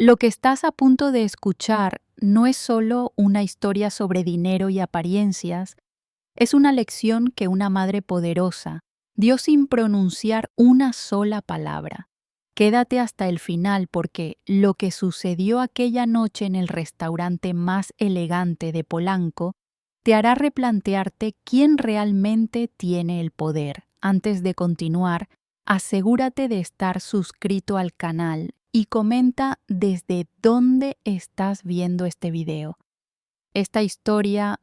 Lo que estás a punto de escuchar no es solo una historia sobre dinero y apariencias, es una lección que una madre poderosa dio sin pronunciar una sola palabra. Quédate hasta el final porque lo que sucedió aquella noche en el restaurante más elegante de Polanco te hará replantearte quién realmente tiene el poder. Antes de continuar, asegúrate de estar suscrito al canal y comenta desde dónde estás viendo este video. Esta historia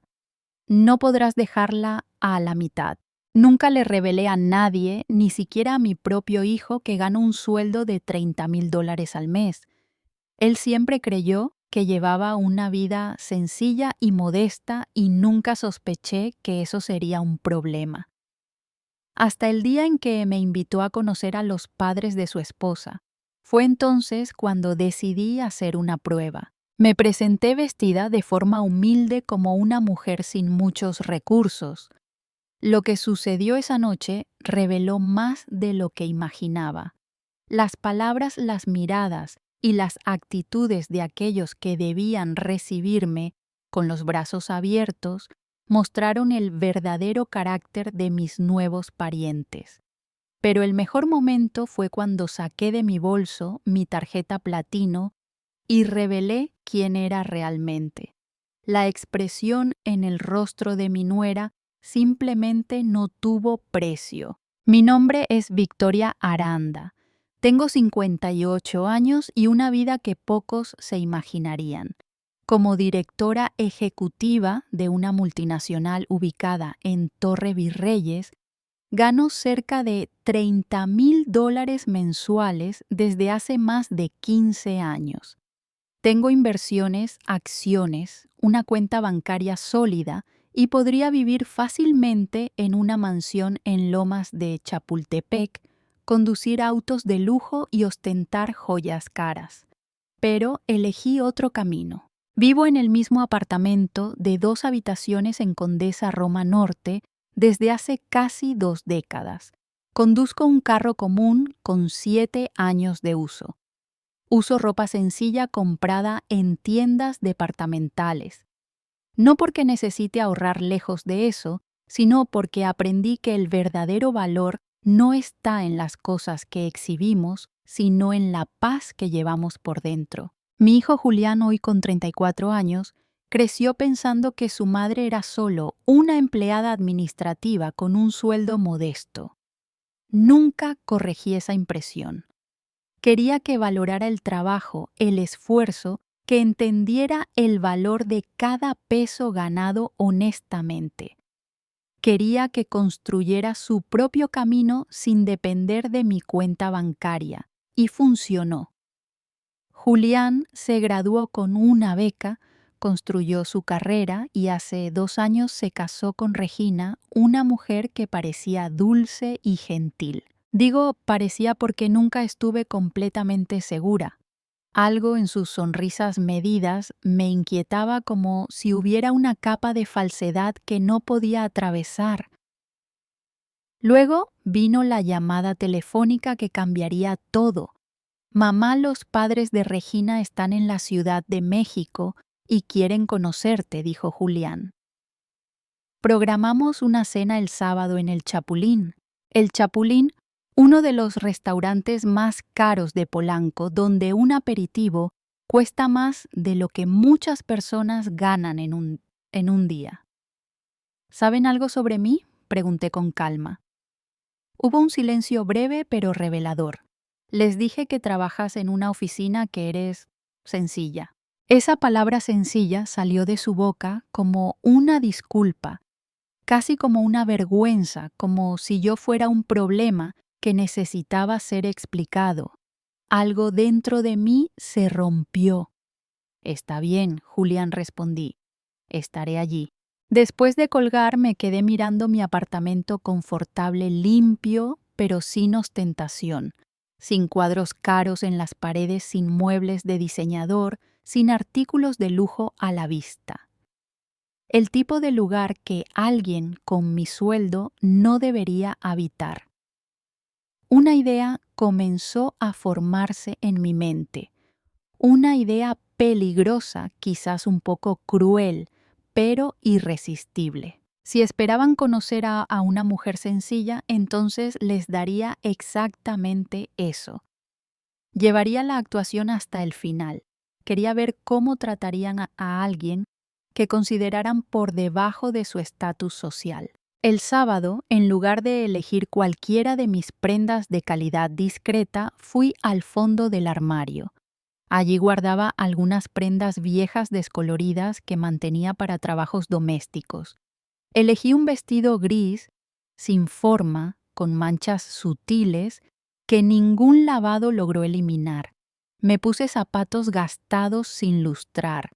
no podrás dejarla a la mitad. Nunca le revelé a nadie, ni siquiera a mi propio hijo, que gana un sueldo de $30,000 al mes. Él siempre creyó que llevaba una vida sencilla y modesta y nunca sospeché que eso sería un problema. Hasta el día en que me invitó a conocer a los padres de su esposa. Fue entonces cuando decidí hacer una prueba. Me presenté vestida de forma humilde como una mujer sin muchos recursos. Lo que sucedió esa noche reveló más de lo que imaginaba. Las palabras, las miradas y las actitudes de aquellos que debían recibirme con los brazos abiertos mostraron el verdadero carácter de mis nuevos parientes. Pero el mejor momento fue cuando saqué de mi bolso mi tarjeta platino y revelé quién era realmente. La expresión en el rostro de mi nuera simplemente no tuvo precio. Mi nombre es Victoria Aranda. Tengo 58 años y una vida que pocos se imaginarían. Como directora ejecutiva de una multinacional ubicada en Torre Virreyes, gano cerca de $30,000 mensuales desde hace más de 15 años. Tengo inversiones, acciones, una cuenta bancaria sólida y podría vivir fácilmente en una mansión en Lomas de Chapultepec, conducir autos de lujo y ostentar joyas caras. Pero elegí otro camino. Vivo en el mismo apartamento de 2 habitaciones en Condesa Roma Norte desde hace casi 2 décadas. Conduzco un carro común con 7 años de uso. Uso ropa sencilla comprada en tiendas departamentales. No porque necesite ahorrar lejos de eso, sino porque aprendí que el verdadero valor no está en las cosas que exhibimos, sino en la paz que llevamos por dentro. Mi hijo Julián, hoy con 34 años, creció pensando que su madre era solo una empleada administrativa con un sueldo modesto. Nunca corregí esa impresión. Quería que valorara el trabajo, el esfuerzo, que entendiera el valor de cada peso ganado honestamente. Quería que construyera su propio camino sin depender de mi cuenta bancaria, y funcionó. Julián se graduó con una beca, construyó su carrera y hace 2 años se casó con Regina, una mujer que parecía dulce y gentil. Digo parecía porque nunca estuve completamente segura. Algo en sus sonrisas medidas me inquietaba como si hubiera una capa de falsedad que no podía atravesar. Luego vino la llamada telefónica que cambiaría todo. Mamá, los padres de Regina están en la Ciudad de México y quieren conocerte, dijo Julián. Programamos una cena el sábado en el Chapulín. El Chapulín, uno de los restaurantes más caros de Polanco, donde un aperitivo cuesta más de lo que muchas personas ganan en un día. ¿Saben algo sobre mí?, pregunté con calma. Hubo un silencio breve pero revelador. Les dije que trabajas en una oficina, que eres sencilla. Esa palabra sencilla salió de su boca como una disculpa, casi como una vergüenza, como si yo fuera un problema que necesitaba ser explicado. Algo dentro de mí se rompió. Está bien, Julián, respondí. Estaré allí. Después de colgar me quedé mirando mi apartamento confortable, limpio, pero sin ostentación, sin cuadros caros en las paredes, sin muebles de diseñador, sin artículos de lujo a la vista. El tipo de lugar que alguien con mi sueldo no debería habitar. Una idea comenzó a formarse en mi mente. Una idea peligrosa, quizás un poco cruel, pero irresistible. Si esperaban conocer a una mujer sencilla, entonces les daría exactamente eso. Llevaría la actuación hasta el final. Quería ver cómo tratarían a alguien que consideraran por debajo de su estatus social. El sábado, en lugar de elegir cualquiera de mis prendas de calidad discreta, fui al fondo del armario. Allí guardaba algunas prendas viejas descoloridas que mantenía para trabajos domésticos. Elegí un vestido gris, sin forma, con manchas sutiles, que ningún lavado logró eliminar. Me puse zapatos gastados sin lustrar.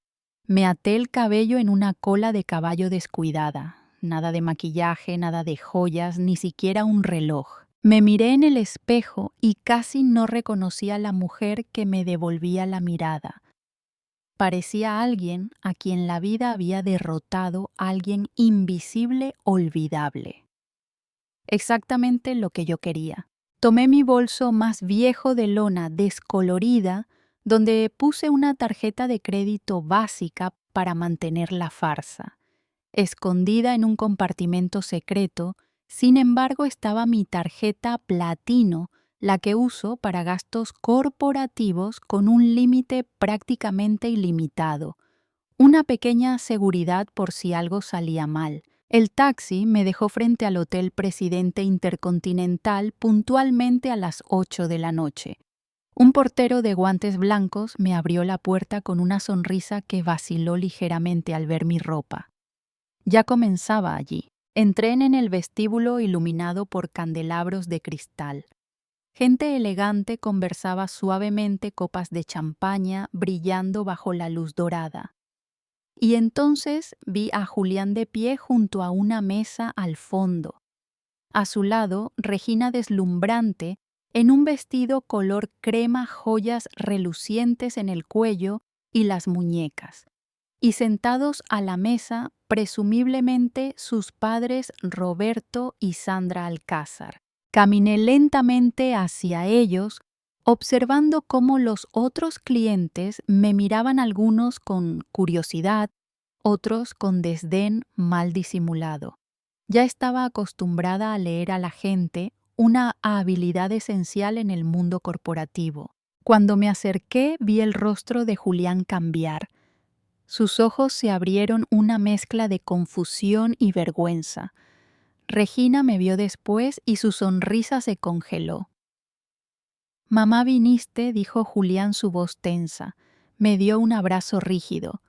Me até el cabello en una cola de caballo descuidada. Nada de maquillaje, nada de joyas, ni siquiera un reloj. Me miré en el espejo y casi no reconocí a la mujer que me devolvía la mirada. Parecía alguien a quien la vida había derrotado, alguien invisible, olvidable. Exactamente lo que yo quería. Tomé mi bolso más viejo de lona descolorida, donde puse una tarjeta de crédito básica para mantener la farsa. Escondida en un compartimento secreto, sin embargo, estaba mi tarjeta platino, la que uso para gastos corporativos con un límite prácticamente ilimitado. Una pequeña seguridad por si algo salía mal. El taxi me dejó frente al Hotel Presidente Intercontinental puntualmente a las 8 de la noche. Un portero de guantes blancos me abrió la puerta con una sonrisa que vaciló ligeramente al ver mi ropa. Ya comenzaba allí. Entré en el vestíbulo iluminado por candelabros de cristal. Gente elegante conversaba suavemente, copas de champaña brillando bajo la luz dorada. Y entonces vi a Julián de pie junto a una mesa al fondo. A su lado, Regina deslumbrante, en un vestido color crema, joyas relucientes en el cuello y las muñecas. Y sentados a la mesa, presumiblemente sus padres Roberto y Sandra Alcázar. Caminé lentamente hacia ellos, observando cómo los otros clientes me miraban, algunos con curiosidad, otros con desdén mal disimulado. Ya estaba acostumbrada a leer a la gente, una habilidad esencial en el mundo corporativo. Cuando me acerqué, vi el rostro de Julián cambiar. Sus ojos se abrieron, una mezcla de confusión y vergüenza. Regina me vio después y su sonrisa se congeló. «Mamá, viniste», dijo Julián, su voz tensa. Me dio un abrazo rígido.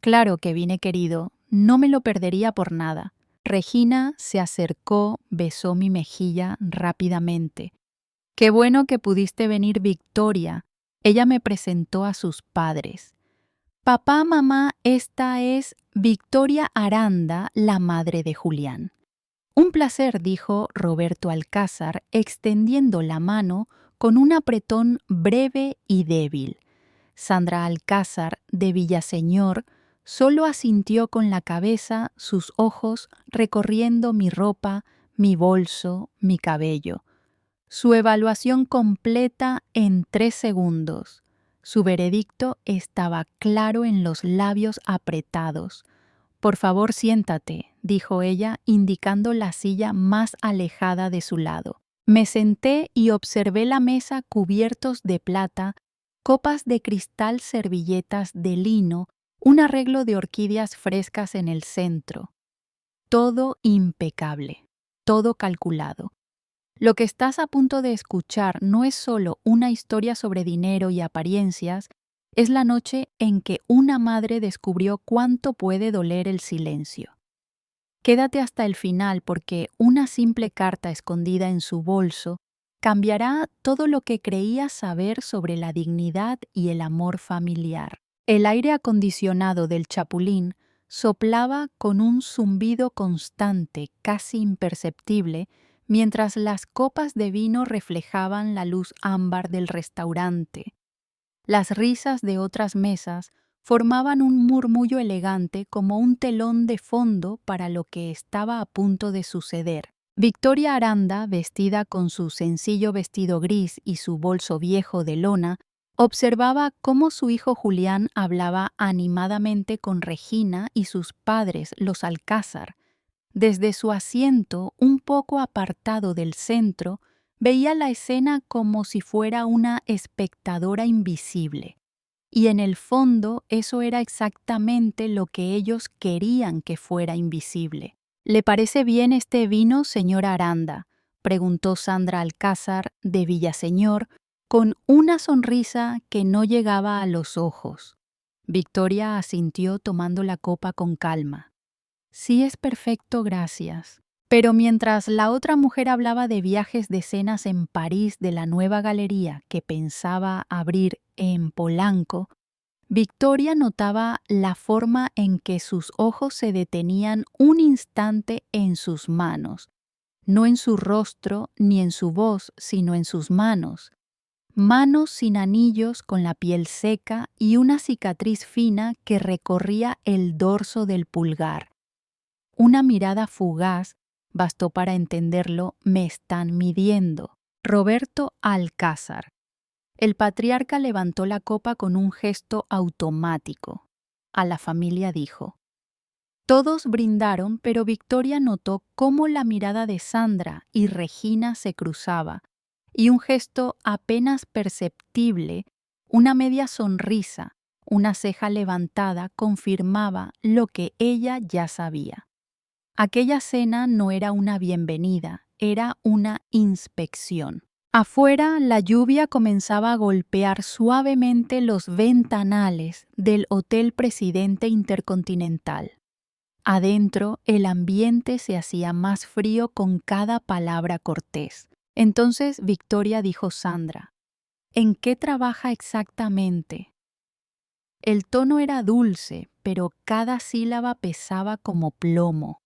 «Claro que vine, querido. No me lo perdería por nada». Regina se acercó, besó mi mejilla rápidamente. «Qué bueno que pudiste venir, Victoria». Ella me presentó a sus padres. «Papá, mamá, esta es Victoria Aranda, la madre de Julián». «Un placer», dijo Roberto Alcázar, extendiendo la mano con un apretón breve y débil. Sandra Alcázar, de Villaseñor, solo asintió con la cabeza, sus ojos recorriendo mi ropa, mi bolso, mi cabello. Su evaluación completa en 3 segundos. Su veredicto estaba claro en los labios apretados. «Por favor, siéntate», dijo ella, indicando la silla más alejada de su lado. Me senté y observé la mesa, cubiertos de plata, copas de cristal, servilletas de lino, un arreglo de orquídeas frescas en el centro. Todo impecable, todo calculado. Lo que estás a punto de escuchar no es solo una historia sobre dinero y apariencias, es la noche en que una madre descubrió cuánto puede doler el silencio. Quédate hasta el final, porque una simple carta escondida en su bolso cambiará todo lo que creías saber sobre la dignidad y el amor familiar. El aire acondicionado del Chapulín soplaba con un zumbido constante, casi imperceptible, mientras las copas de vino reflejaban la luz ámbar del restaurante. Las risas de otras mesas formaban un murmullo elegante, como un telón de fondo para lo que estaba a punto de suceder. Victoria Aranda, vestida con su sencillo vestido gris y su bolso viejo de lona, Observaba cómo su hijo Julián hablaba animadamente con Regina y sus padres, los Alcázar. Desde su asiento, un poco apartado del centro, veía la escena como si fuera una espectadora invisible. Y en el fondo eso era exactamente lo que ellos querían que fuera invisible. ¿Le parece bien este vino, señora Aranda?, preguntó Sandra Alcázar de Villaseñor, con una sonrisa que no llegaba a los ojos. Victoria asintió tomando la copa con calma. Sí, es perfecto, gracias. Pero mientras la otra mujer hablaba de viajes de cenas en París de la nueva galería que pensaba abrir en Polanco, Victoria notaba la forma en que sus ojos se detenían un instante en sus manos, no en su rostro ni en su voz, sino en sus manos. Manos sin anillos, con la piel seca y una cicatriz fina que recorría el dorso del pulgar. Una mirada fugaz bastó para entenderlo: me están midiendo. Roberto Alcázar. El patriarca levantó la copa con un gesto automático. A la familia dijo. Todos brindaron, pero Victoria notó cómo la mirada de Sandra y Regina se cruzaba, y un gesto apenas perceptible, una media sonrisa, una ceja levantada, confirmaba lo que ella ya sabía. Aquella cena no era una bienvenida, era una inspección. Afuera, la lluvia comenzaba a golpear suavemente los ventanales del Hotel Presidente Intercontinental. Adentro, el ambiente se hacía más frío con cada palabra cortés. Entonces Victoria dijo: Sandra, ¿en qué trabaja exactamente? El tono era dulce, pero cada sílaba pesaba como plomo.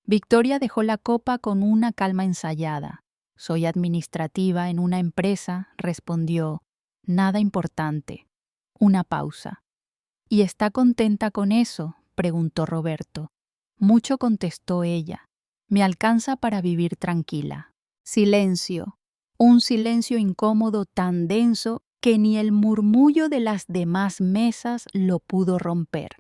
Victoria dejó la copa con una calma ensayada. Soy administrativa en una empresa, respondió. Nada importante. Una pausa. ¿Y está contenta con eso?, preguntó Roberto. Mucho, contestó ella. Me alcanza para vivir tranquila. Silencio. Un silencio incómodo tan denso que ni el murmullo de las demás mesas lo pudo romper.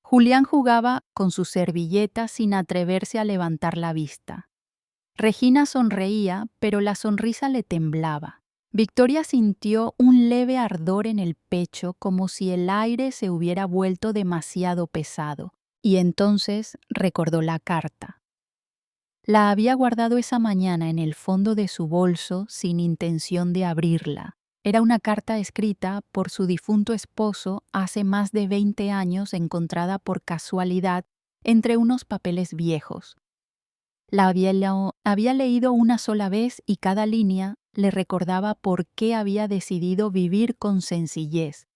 Julián jugaba con su servilleta sin atreverse a levantar la vista. Regina sonreía, pero la sonrisa le temblaba. Victoria sintió un leve ardor en el pecho, como si el aire se hubiera vuelto demasiado pesado, y entonces recordó la carta. La había guardado esa mañana en el fondo de su bolso sin intención de abrirla. Era una carta escrita por su difunto esposo hace más de 20 años, encontrada por casualidad entre unos papeles viejos. La había leído una sola vez y cada línea le recordaba por qué había decidido vivir con sencillez.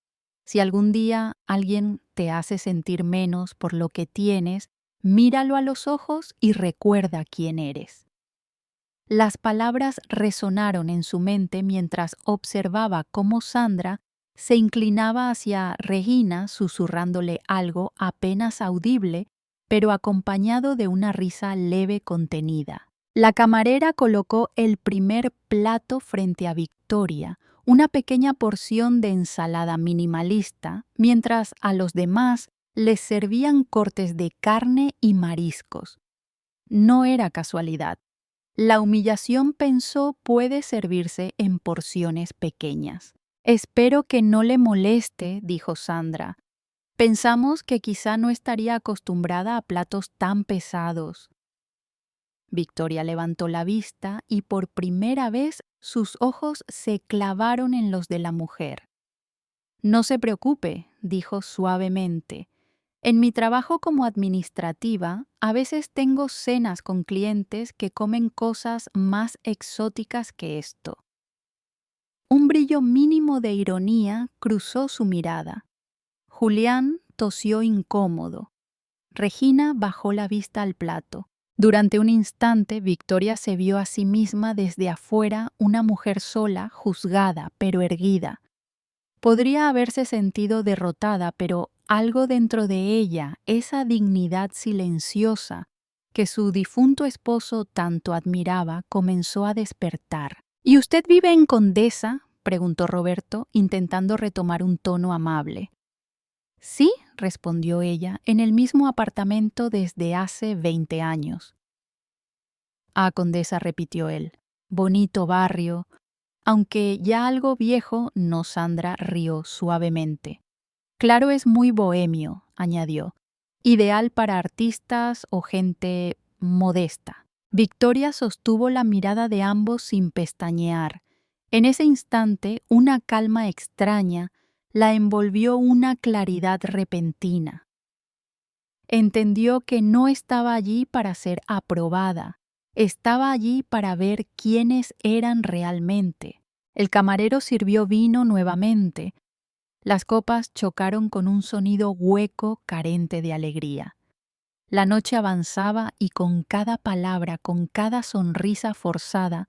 Si algún día alguien te hace sentir menos por lo que tienes, míralo a los ojos y recuerda quién eres. Las palabras resonaron en su mente mientras observaba cómo Sandra se inclinaba hacia Regina susurrándole algo apenas audible, pero acompañado de una risa leve contenida. La camarera colocó el primer plato frente a Victoria, una pequeña porción de ensalada minimalista, mientras a los demás les servían cortes de carne y mariscos. No era casualidad. La humillación, pensó, puede servirse en porciones pequeñas. Espero que no le moleste, dijo Sandra. Pensamos que quizá no estaría acostumbrada a platos tan pesados. Victoria levantó la vista y por primera vez sus ojos se clavaron en los de la mujer. No se preocupe, dijo suavemente. En mi trabajo como administrativa, a veces tengo cenas con clientes que comen cosas más exóticas que esto. Un brillo mínimo de ironía cruzó su mirada. Julián tosió incómodo. Regina bajó la vista al plato. Durante un instante, Victoria se vio a sí misma desde afuera, una mujer sola, juzgada, pero erguida. Podría haberse sentido derrotada, pero algo dentro de ella, esa dignidad silenciosa que su difunto esposo tanto admiraba, comenzó a despertar. ¿Y usted vive en Condesa?, preguntó Roberto, intentando retomar un tono amable. Sí, respondió ella, en el mismo apartamento desde hace 20 años. Ah, condesa, repitió él. Bonito barrio. Aunque ya algo viejo, no. Sandra rió suavemente. Claro, es muy bohemio, añadió. Ideal para artistas o gente modesta. Victoria sostuvo la mirada de ambos sin pestañear. En ese instante, una calma extraña la envolvió una claridad repentina. Entendió que no estaba allí para ser aprobada, estaba allí para ver quiénes eran realmente. El camarero sirvió vino nuevamente. Las copas chocaron con un sonido hueco, carente de alegría. La noche avanzaba y con cada palabra, con cada sonrisa forzada,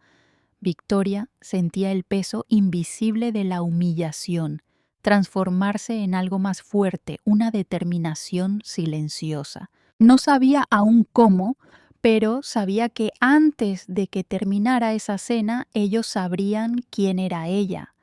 Victoria sentía el peso invisible de la humillación transformarse en algo más fuerte, una determinación silenciosa. No sabía aún cómo, pero sabía que antes de que terminara esa cena, ellos sabrían quién era ella.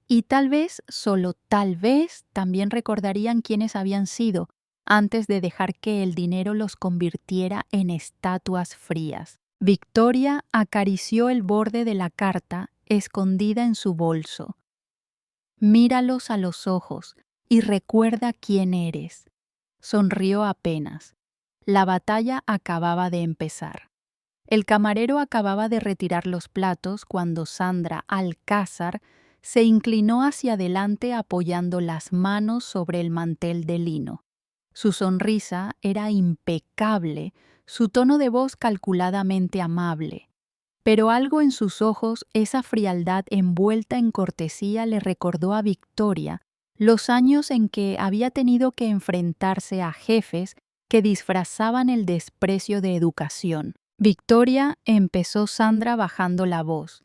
Y tal vez, solo tal vez, también recordarían quiénes habían sido antes de dejar que el dinero los convirtiera en estatuas frías. Victoria acarició el borde de la carta escondida en su bolso. Míralos a los ojos y recuerda quién eres. Sonrió apenas. La batalla acababa de empezar. El camarero acababa de retirar los platos cuando Sandra Alcázar se inclinó hacia adelante apoyando las manos sobre el mantel de lino. Su sonrisa era impecable, su tono de voz calculadamente amable. Pero algo en sus ojos, esa frialdad envuelta en cortesía, le recordó a Victoria los años en que había tenido que enfrentarse a jefes que disfrazaban el desprecio de educación. Victoria, empezó Sandra bajando la voz.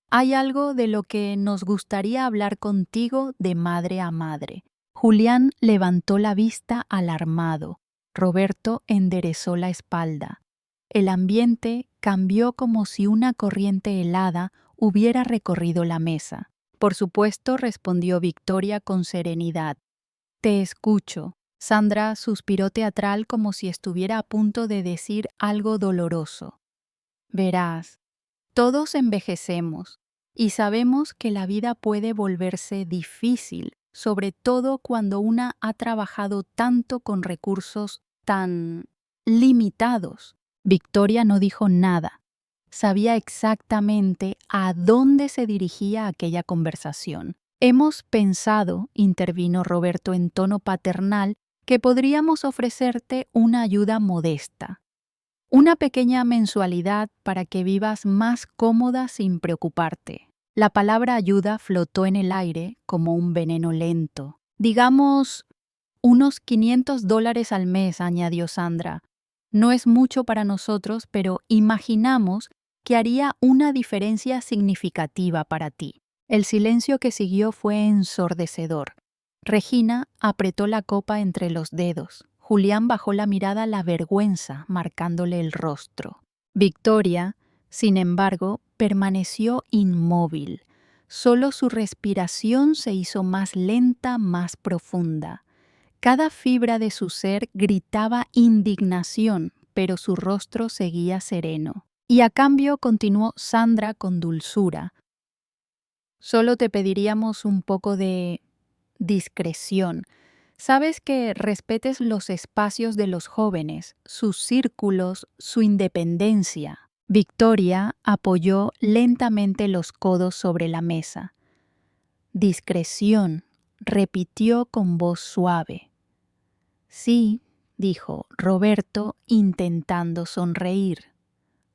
Hay algo de lo que nos gustaría hablar contigo de madre a madre. Julián levantó la vista alarmado. Roberto enderezó la espalda. El ambiente cambió como si una corriente helada hubiera recorrido la mesa. Por supuesto, respondió Victoria con serenidad. Te escucho. Sandra suspiró teatral como si estuviera a punto de decir algo doloroso. Verás, todos envejecemos y sabemos que la vida puede volverse difícil, sobre todo cuando una ha trabajado tanto con recursos tan limitados. Victoria no dijo nada. Sabía exactamente a dónde se dirigía aquella conversación. Hemos pensado, intervino Roberto en tono paternal, que podríamos ofrecerte una ayuda modesta. Una pequeña mensualidad para que vivas más cómoda sin preocuparte. La palabra ayuda flotó en el aire como un veneno lento. Digamos, unos $500 al mes, añadió Sandra. No es mucho para nosotros, pero imaginamos que haría una diferencia significativa para ti. El silencio que siguió fue ensordecedor. Regina apretó la copa entre los dedos. Julián bajó la mirada, la vergüenza marcándole el rostro. Victoria, sin embargo, permaneció inmóvil. Solo su respiración se hizo más lenta, más profunda. Cada fibra de su ser gritaba indignación, pero su rostro seguía sereno. Y a cambio, continuó Sandra con dulzura, solo te pediríamos un poco de discreción. Sabes que respetes los espacios de los jóvenes, sus círculos, su independencia. Victoria apoyó lentamente los codos sobre la mesa. Discreción, repitió con voz suave. Sí, dijo Roberto, intentando sonreír.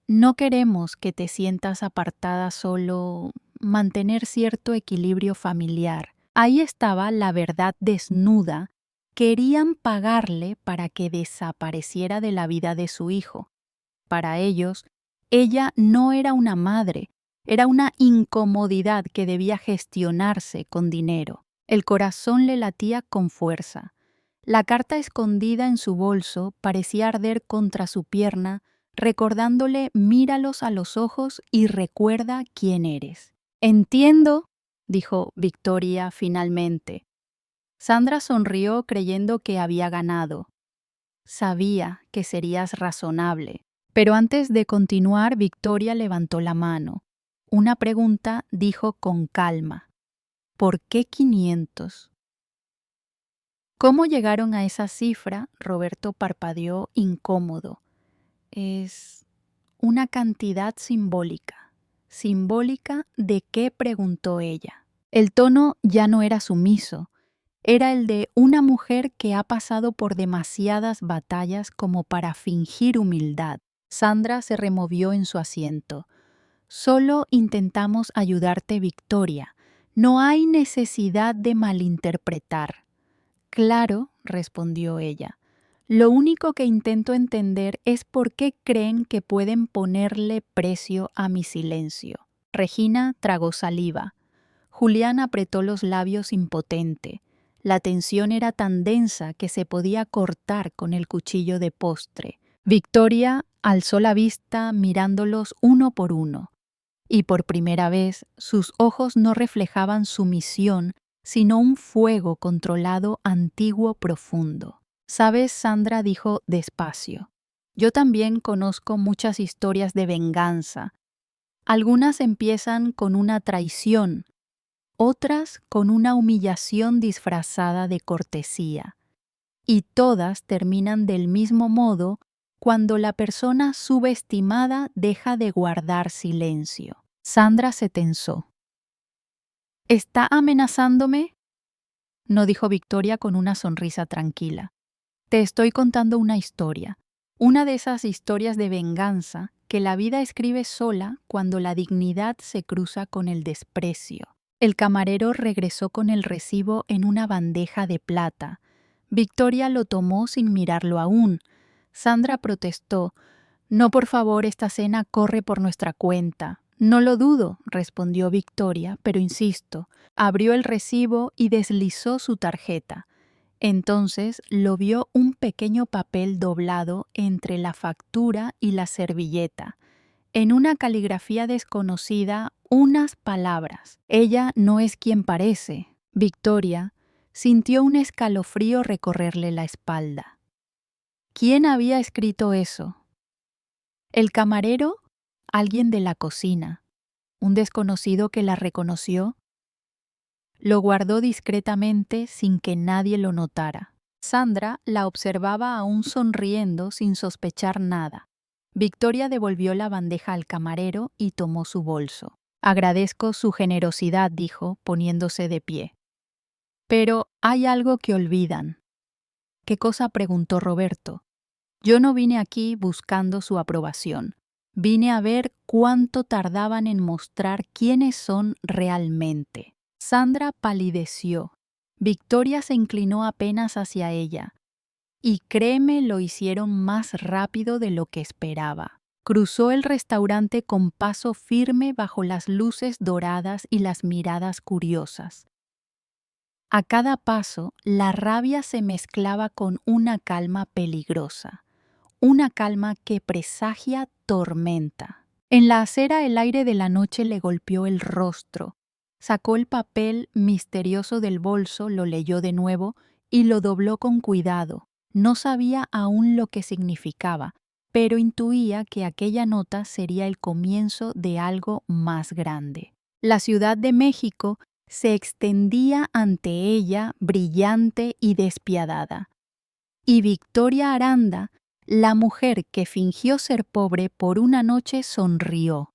No queremos que te sientas apartada, solo mantener cierto equilibrio familiar. Ahí estaba la verdad desnuda. Querían pagarle para que desapareciera de la vida de su hijo. Para ellos, ella no era una madre, era una incomodidad que debía gestionarse con dinero. El corazón le latía con fuerza. La carta escondida en su bolso parecía arder contra su pierna, recordándole: míralos a los ojos y recuerda quién eres. Entiendo, dijo Victoria finalmente. Sandra sonrió creyendo que había ganado. Sabía que serías razonable. Pero antes de continuar, Victoria levantó la mano. Una pregunta dijo con calma. ¿Por qué 500? ¿Cómo llegaron a esa cifra? Roberto parpadeó incómodo. Es una cantidad simbólica. ¿Simbólica de qué? Preguntó ella. El tono ya no era sumiso. Era el de una mujer que ha pasado por demasiadas batallas como para fingir humildad. Sandra se removió en su asiento. Solo intentamos ayudarte, Victoria. No hay necesidad de malinterpretar. Claro, respondió ella. Lo único que intento entender es por qué creen que pueden ponerle precio a mi silencio. Regina tragó saliva. Julián apretó los labios impotente. La tensión era tan densa que se podía cortar con el cuchillo de postre. Victoria alzó la vista mirándolos uno por uno. Y por primera vez sus ojos no reflejaban sumisión, sino un fuego controlado antiguo profundo. ¿Sabes? Sandra dijo despacio. Yo también conozco muchas historias de venganza. Algunas empiezan con una traición, otras con una humillación disfrazada de cortesía. Y todas terminan del mismo modo cuando la persona subestimada deja de guardar silencio. Sandra se tensó. ¿Está amenazándome? No, dijo Victoria con una sonrisa tranquila. Te estoy contando una historia. Una de esas historias de venganza que la vida escribe sola cuando la dignidad se cruza con el desprecio. El camarero regresó con el recibo en una bandeja de plata. Victoria lo tomó sin mirarlo aún. Sandra protestó. No, por favor, esta cena corre por nuestra cuenta. No lo dudo, respondió Victoria, pero insisto. Abrió el recibo y deslizó su tarjeta. Entonces lo vio un pequeño papel doblado entre la factura y la servilleta. En una caligrafía desconocida, unas palabras. Ella no es quien parece. Victoria sintió un escalofrío recorrerle la espalda. ¿Quién había escrito eso? ¿El camarero? ¿Alguien de la cocina? ¿Un desconocido que la reconoció? Lo guardó discretamente sin que nadie lo notara. Sandra la observaba aún sonriendo sin sospechar nada. Victoria devolvió la bandeja al camarero y tomó su bolso. Agradezco su generosidad, dijo, poniéndose de pie. Pero hay algo que olvidan. ¿Qué cosa? Preguntó Roberto. Yo no vine aquí buscando su aprobación. Vine a ver cuánto tardaban en mostrar quiénes son realmente. Sandra palideció. Victoria se inclinó apenas hacia ella. Y créeme, lo hicieron más rápido de lo que esperaba. Cruzó el restaurante con paso firme bajo las luces doradas y las miradas curiosas. A cada paso, la rabia se mezclaba con una calma peligrosa, una calma que presagia tormenta. En la acera el aire de la noche le golpeó el rostro. Sacó el papel misterioso del bolso, lo leyó de nuevo y lo dobló con cuidado. No sabía aún lo que significaba, pero intuía que aquella nota sería el comienzo de algo más grande. La Ciudad de México se extendía ante ella brillante y despiadada. Y Victoria Aranda, la mujer que fingió ser pobre por una noche, sonrió,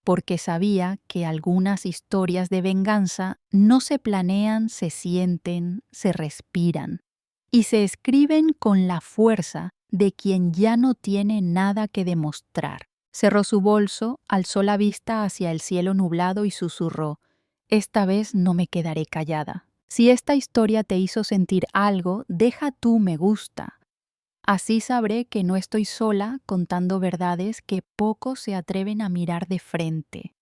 porque sabía que algunas historias de venganza no se planean, se sienten, se respiran, y se escriben con la fuerza de quien ya no tiene nada que demostrar. Cerró su bolso, alzó la vista hacia el cielo nublado y susurró: Esta vez no me quedaré callada. Si esta historia te hizo sentir algo, deja tu me gusta. Así sabré que no estoy sola contando verdades que pocos se atreven a mirar de frente.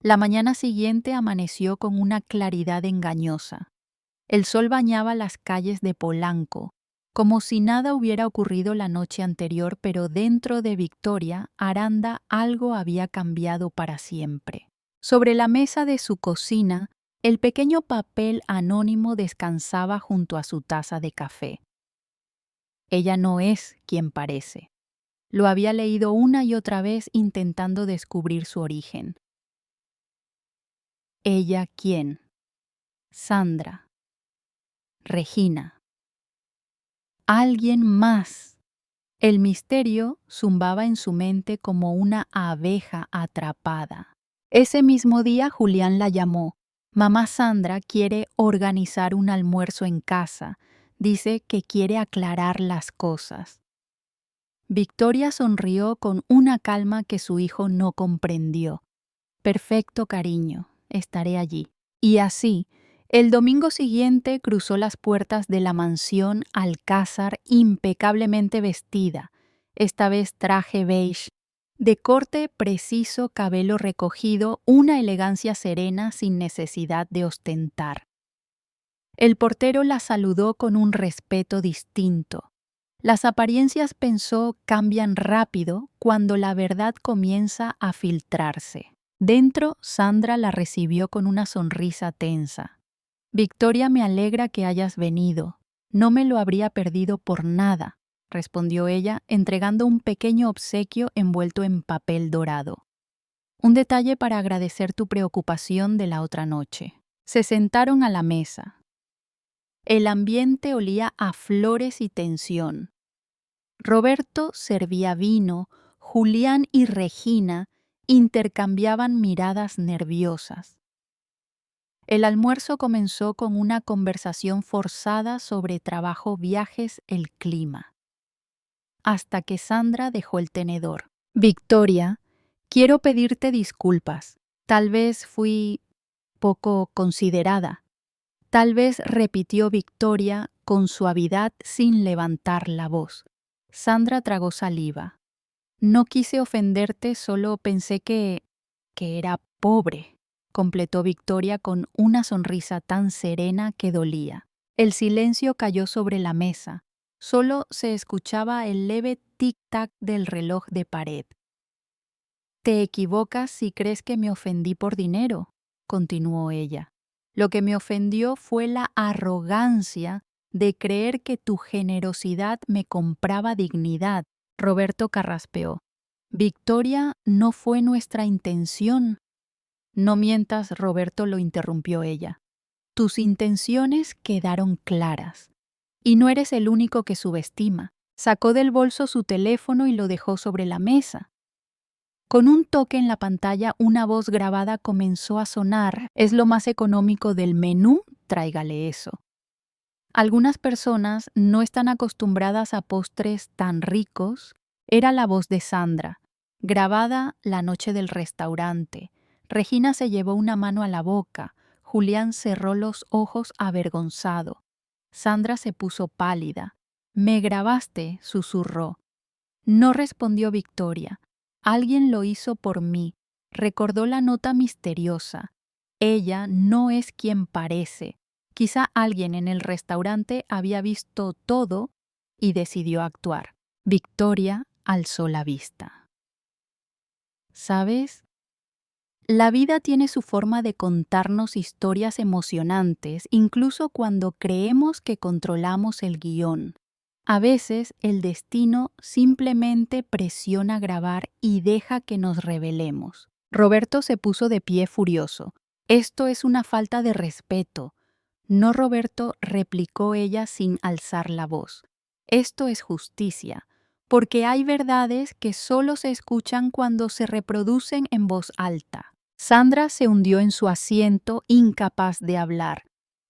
La mañana siguiente amaneció con una claridad engañosa. El sol bañaba las calles de Polanco, como si nada hubiera ocurrido la noche anterior, pero dentro de Victoria Aranda algo había cambiado para siempre. Sobre la mesa de su cocina, el pequeño papel anónimo descansaba junto a su taza de café. Ella no es quien parece. Lo había leído una y otra vez intentando descubrir su origen. ¿Ella quién? Sandra. Regina. Alguien más. El misterio zumbaba en su mente como una abeja atrapada. Ese mismo día Julián la llamó. Mamá Sandra quiere organizar un almuerzo en casa. Dice que quiere aclarar las cosas. Victoria sonrió con una calma que su hijo no comprendió. Perfecto, cariño, estaré allí. Y así, el domingo siguiente cruzó las puertas de la mansión Alcázar impecablemente vestida, esta vez traje beige, de corte preciso, cabello recogido, una elegancia serena sin necesidad de ostentar. El portero la saludó con un respeto distinto. Las apariencias, pensó, cambian rápido cuando la verdad comienza a filtrarse. Dentro, Sandra la recibió con una sonrisa tensa. Victoria, me alegra que hayas venido. No me lo habría perdido por nada, respondió ella, entregando un pequeño obsequio envuelto en papel dorado. Un detalle para agradecer tu preocupación de la otra noche. Se sentaron a la mesa. El ambiente olía a flores y tensión. Roberto servía vino, Julián y Regina intercambiaban miradas nerviosas. El almuerzo comenzó con una conversación forzada sobre trabajo, viajes, el clima. Hasta que Sandra dejó el tenedor. Victoria, quiero pedirte disculpas. Tal vez fui poco considerada. Tal vez, repitió Victoria con suavidad sin levantar la voz. Sandra tragó saliva. No quise ofenderte, solo pensé que era pobre, completó Victoria con una sonrisa tan serena que dolía. El silencio cayó sobre la mesa. Solo se escuchaba el leve tic-tac del reloj de pared. Te equivocas si crees que me ofendí por dinero, continuó ella. Lo que me ofendió fue la arrogancia de creer que tu generosidad me compraba dignidad. Roberto carraspeó. Victoria, no fue nuestra intención. No mientas, Roberto, lo interrumpió ella. Tus intenciones quedaron claras. Y no eres el único que subestima. Sacó del bolso su teléfono y lo dejó sobre la mesa. Con un toque en la pantalla, una voz grabada comenzó a sonar. Es lo más económico del menú, tráigale eso. Algunas personas no están acostumbradas a postres tan ricos. Era la voz de Sandra, grabada la noche del restaurante. Regina se llevó una mano a la boca. Julián cerró los ojos avergonzado. Sandra se puso pálida. «¿Me grabaste?», susurró. No respondió Victoria. Alguien lo hizo por mí. Recordó la nota misteriosa. Ella no es quien parece. Quizá alguien en el restaurante había visto todo y decidió actuar. Victoria alzó la vista. ¿Sabes? La vida tiene su forma de contarnos historias emocionantes, incluso cuando creemos que controlamos el guión. A veces el destino simplemente presiona grabar y deja que nos revelemos. Roberto se puso de pie furioso. Esto es una falta de respeto. No, Roberto, replicó ella sin alzar la voz. Esto es justicia, porque hay verdades que solo se escuchan cuando se reproducen en voz alta. Sandra se hundió en su asiento, incapaz de hablar.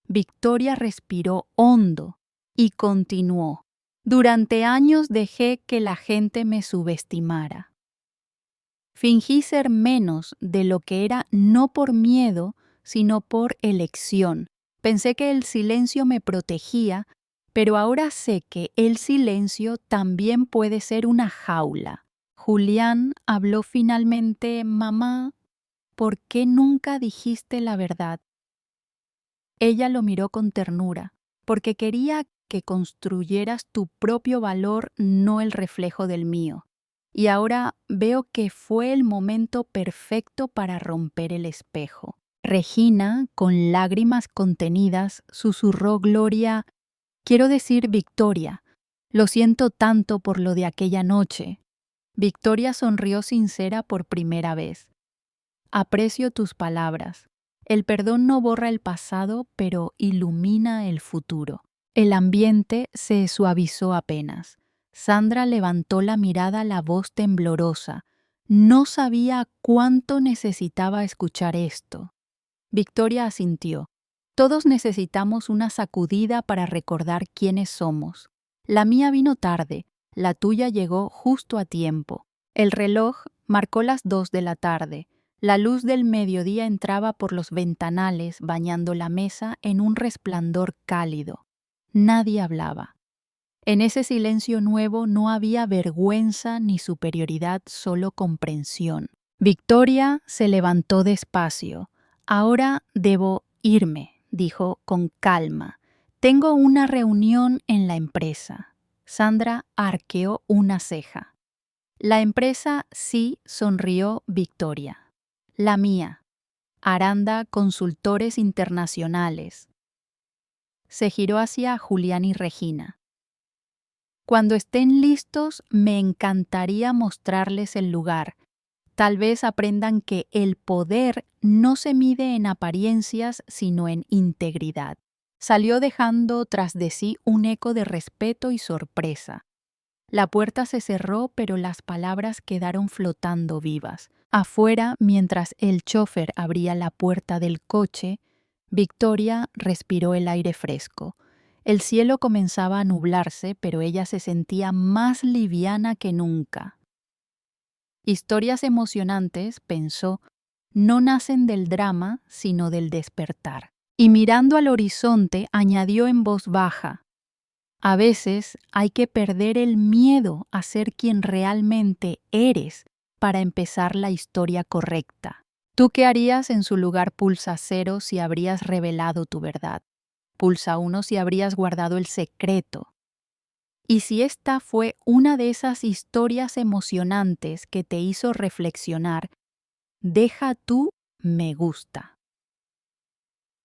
Victoria respiró hondo y continuó. Durante años dejé que la gente me subestimara. Fingí ser menos de lo que era, no por miedo, sino por elección. Pensé que el silencio me protegía, pero ahora sé que el silencio también puede ser una jaula. Julián habló finalmente. Mamá, ¿por qué nunca dijiste la verdad? Ella lo miró con ternura, porque quería que construyeras tu propio valor, no el reflejo del mío. y ahora veo que fue el momento perfecto para romper el espejo. Regina, con lágrimas contenidas, susurró Gloria, quiero decir Victoria, lo siento tanto por lo de aquella noche. Victoria sonrió sincera por primera vez. Aprecio tus palabras. El perdón no borra el pasado, pero ilumina el futuro. El ambiente se suavizó apenas. Sandra levantó la mirada, la voz temblorosa. No sabía cuánto necesitaba escuchar esto. Victoria asintió. Todos necesitamos una sacudida para recordar quiénes somos. La mía vino tarde, la tuya llegó justo a tiempo. El reloj marcó las 2 de la tarde. La luz del mediodía entraba por los ventanales, bañando la mesa en un resplandor cálido. Nadie hablaba. En ese silencio nuevo no había vergüenza ni superioridad, solo comprensión. Victoria se levantó despacio. Ahora debo irme, dijo con calma. Tengo una reunión en la empresa. Sandra arqueó una ceja. La empresa sí, sonrió Victoria. La mía. Aranda Consultores Internacionales. Se giró hacia Julián y Regina. Cuando estén listos, me encantaría mostrarles el lugar. Tal vez aprendan que el poder no se mide en apariencias, sino en integridad. Salió dejando tras de sí un eco de respeto y sorpresa. La puerta se cerró, pero las palabras quedaron flotando vivas. Afuera, mientras el chofer abría la puerta del coche, Victoria respiró el aire fresco. El cielo comenzaba a nublarse, pero ella se sentía más liviana que nunca. Historias emocionantes, pensó, no nacen del drama, sino del despertar. Y mirando al horizonte, añadió en voz baja, a veces hay que perder el miedo a ser quien realmente eres para empezar la historia correcta. ¿Tú qué harías en su lugar? Pulsa 0 si habrías revelado tu verdad. Pulsa 1 si habrías guardado el secreto. Y si esta fue una de esas historias emocionantes que te hizo reflexionar, deja tu me gusta.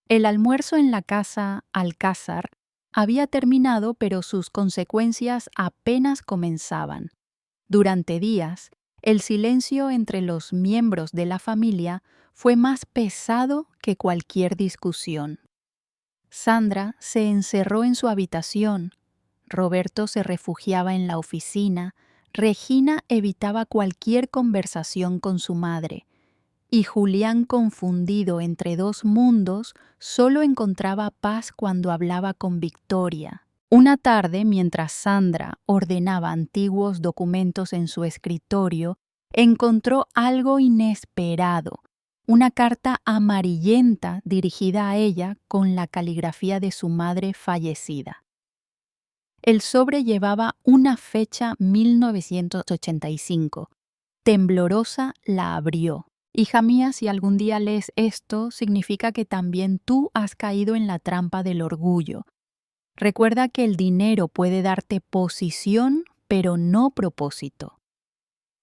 El almuerzo en la casa Alcázar había terminado, pero sus consecuencias apenas comenzaban. Durante días, el silencio entre los miembros de la familia fue más pesado que cualquier discusión. Sandra se encerró en su habitación, Roberto se refugiaba en la oficina, Regina evitaba cualquier conversación con su madre, y Julián, confundido entre dos mundos, solo encontraba paz cuando hablaba con Victoria. Una tarde, mientras Sandra ordenaba antiguos documentos en su escritorio, encontró algo inesperado, una carta amarillenta dirigida a ella con la caligrafía de su madre fallecida. El sobre llevaba una fecha 1985. Temblorosa la abrió. Hija mía, si algún día lees esto, significa que también tú has caído en la trampa del orgullo. Recuerda que el dinero puede darte posición, pero no propósito.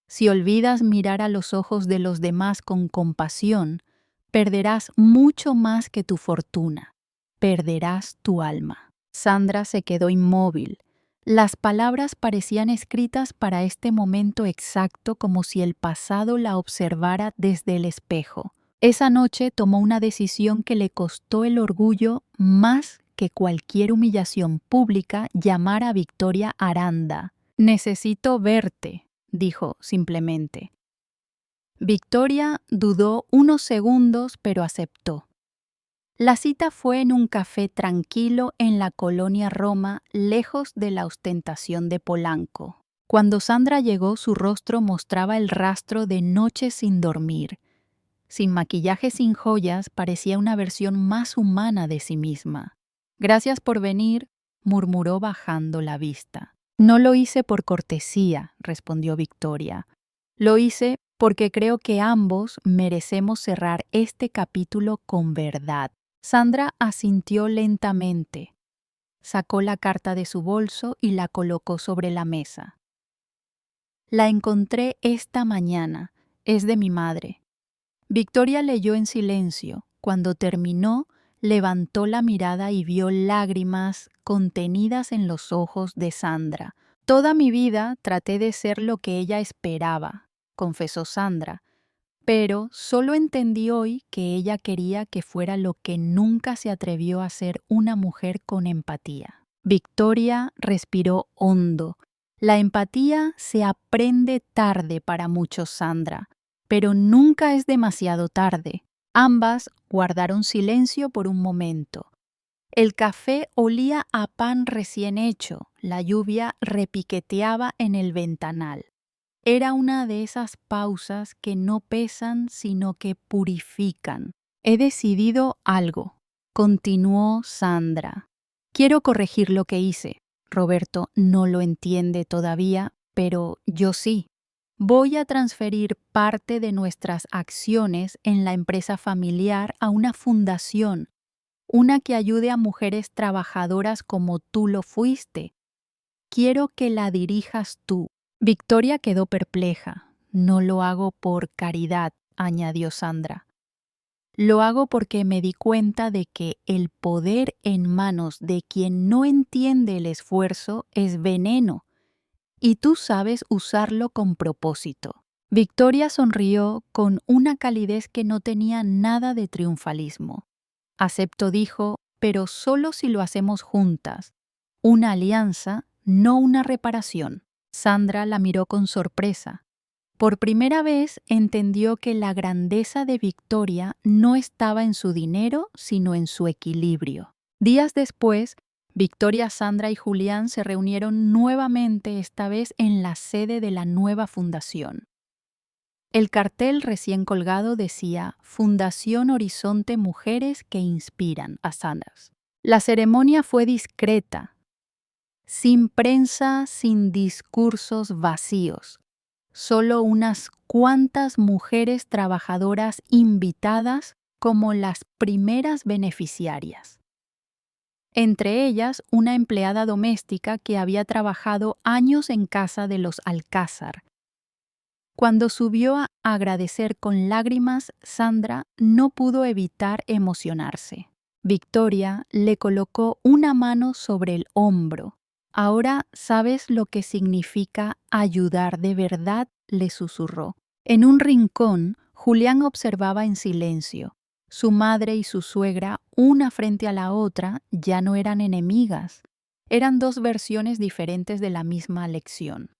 Si olvidas mirar a los ojos de los demás con compasión, perderás mucho más que tu fortuna. Perderás tu alma. Sandra se quedó inmóvil. Las palabras parecían escritas para este momento exacto, como si el pasado la observara desde el espejo. Esa noche tomó una decisión que le costó el orgullo más que cualquier humillación pública: llamar a Victoria Aranda. Necesito verte, dijo simplemente. Victoria dudó unos segundos, pero aceptó. La cita fue en un café tranquilo en la colonia Roma, lejos de la ostentación de Polanco. Cuando Sandra llegó, su rostro mostraba el rastro de noches sin dormir. Sin maquillaje, sin joyas, parecía una versión más humana de sí misma. Gracias por venir, murmuró bajando la vista. No lo hice por cortesía, respondió Victoria. Lo hice porque creo que ambos merecemos cerrar este capítulo con verdad. Sandra asintió lentamente. Sacó la carta de su bolso y la colocó sobre la mesa. La encontré esta mañana. Es de mi madre. Victoria leyó en silencio. Cuando terminó, levantó la mirada y vio lágrimas contenidas en los ojos de Sandra. Toda mi vida traté de ser lo que ella esperaba, confesó Sandra, pero solo entendí hoy que ella quería que fuera lo que nunca se atrevió a ser, una mujer con empatía. Victoria respiró hondo. La empatía se aprende tarde para muchos, Sandra, pero nunca es demasiado tarde. Ambas guardaron silencio por un momento. El café olía a pan recién hecho, la lluvia repiqueteaba en el ventanal. Era una de esas pausas que no pesan, sino que purifican. He decidido algo, continuó Sandra. Quiero corregir lo que hice. Roberto no lo entiende todavía, pero yo sí. Voy a transferir parte de nuestras acciones en la empresa familiar a una fundación, una que ayude a mujeres trabajadoras como tú lo fuiste. Quiero que la dirijas tú. Victoria quedó perpleja. No lo hago por caridad, añadió Sandra. Lo hago porque me di cuenta de que el poder en manos de quien no entiende el esfuerzo es veneno, y tú sabes usarlo con propósito. Victoria sonrió con una calidez que no tenía nada de triunfalismo. Acepto, dijo, pero solo si lo hacemos juntas. Una alianza, no una reparación. Sandra la miró con sorpresa. Por primera vez entendió que la grandeza de Victoria no estaba en su dinero, sino en su equilibrio. Días después, Victoria, Sandra y Julián se reunieron nuevamente, esta vez en la sede de la nueva fundación. El cartel recién colgado decía Fundación Horizonte Mujeres que Inspiran a Sanas. La ceremonia fue discreta, sin prensa, sin discursos vacíos. Solo unas cuantas mujeres trabajadoras invitadas como las primeras beneficiarias. Entre ellas, una empleada doméstica que había trabajado años en casa de los Alcázar. Cuando subió a agradecer con lágrimas, Sandra no pudo evitar emocionarse. Victoria le colocó una mano sobre el hombro. Ahora sabes lo que significa ayudar de verdad, le susurró. En un rincón, Julián observaba en silencio. Su madre y su suegra, una frente a la otra, ya no eran enemigas. Eran dos versiones diferentes de la misma lección.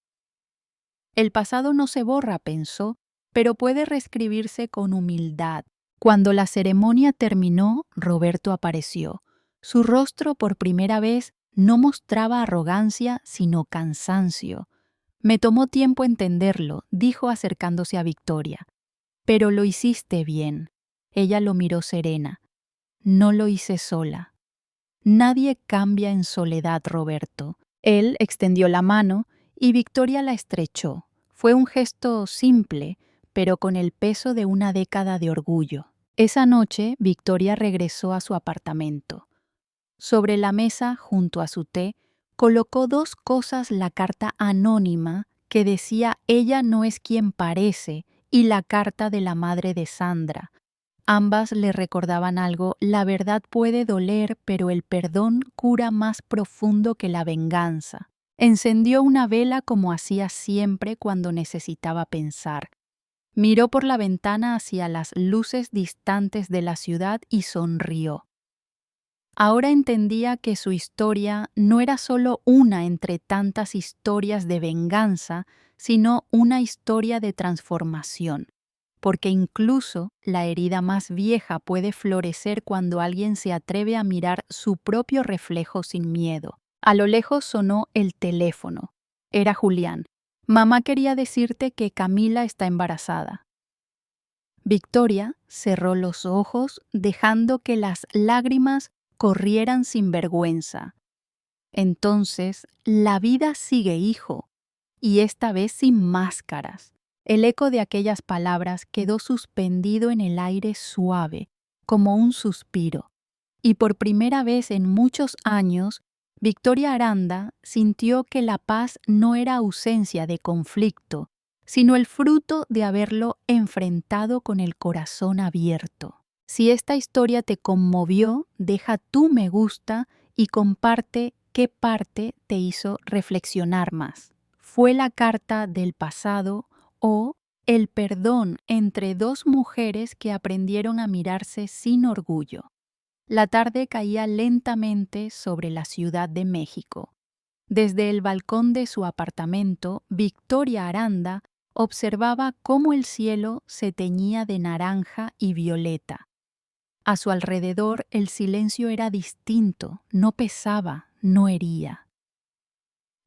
El pasado no se borra, pensó, pero puede reescribirse con humildad. Cuando la ceremonia terminó, Roberto apareció. Su rostro por primera vez no mostraba arrogancia, sino cansancio. Me tomó tiempo entenderlo, dijo acercándose a Victoria. Pero lo hiciste bien. Ella lo miró serena. No lo hice sola. Nadie cambia en soledad, Roberto. Él extendió la mano y Victoria la estrechó. Fue un gesto simple, pero con el peso de una década de orgullo. Esa noche, Victoria regresó a su apartamento. Sobre la mesa, junto a su té, colocó dos cosas: la carta anónima que decía «Ella no es quien parece» y la carta de la madre de Sandra. Ambas le recordaban algo: la verdad puede doler, pero el perdón cura más profundo que la venganza. Encendió una vela como hacía siempre cuando necesitaba pensar. Miró por la ventana hacia las luces distantes de la ciudad y sonrió. Ahora entendía que su historia no era solo una entre tantas historias de venganza, sino una historia de transformación. Porque incluso la herida más vieja puede florecer cuando alguien se atreve a mirar su propio reflejo sin miedo. A lo lejos sonó el teléfono. Era Julián. Mamá quería decirte que Camila está embarazada. Victoria cerró los ojos, dejando que las lágrimas corrieran sin vergüenza. Entonces, la vida sigue, hijo, y esta vez sin máscaras. El eco de aquellas palabras quedó suspendido en el aire suave, como un suspiro. Y por primera vez en muchos años, Victoria Aranda sintió que la paz no era ausencia de conflicto, sino el fruto de haberlo enfrentado con el corazón abierto. Si esta historia te conmovió, deja tu me gusta y comparte qué parte te hizo reflexionar más. ¿Fue la carta del pasado o el perdón entre dos mujeres que aprendieron a mirarse sin orgullo? La tarde caía lentamente sobre la Ciudad de México. Desde el balcón de su apartamento, Victoria Aranda observaba cómo el cielo se teñía de naranja y violeta. A su alrededor el silencio era distinto, no pesaba, no hería.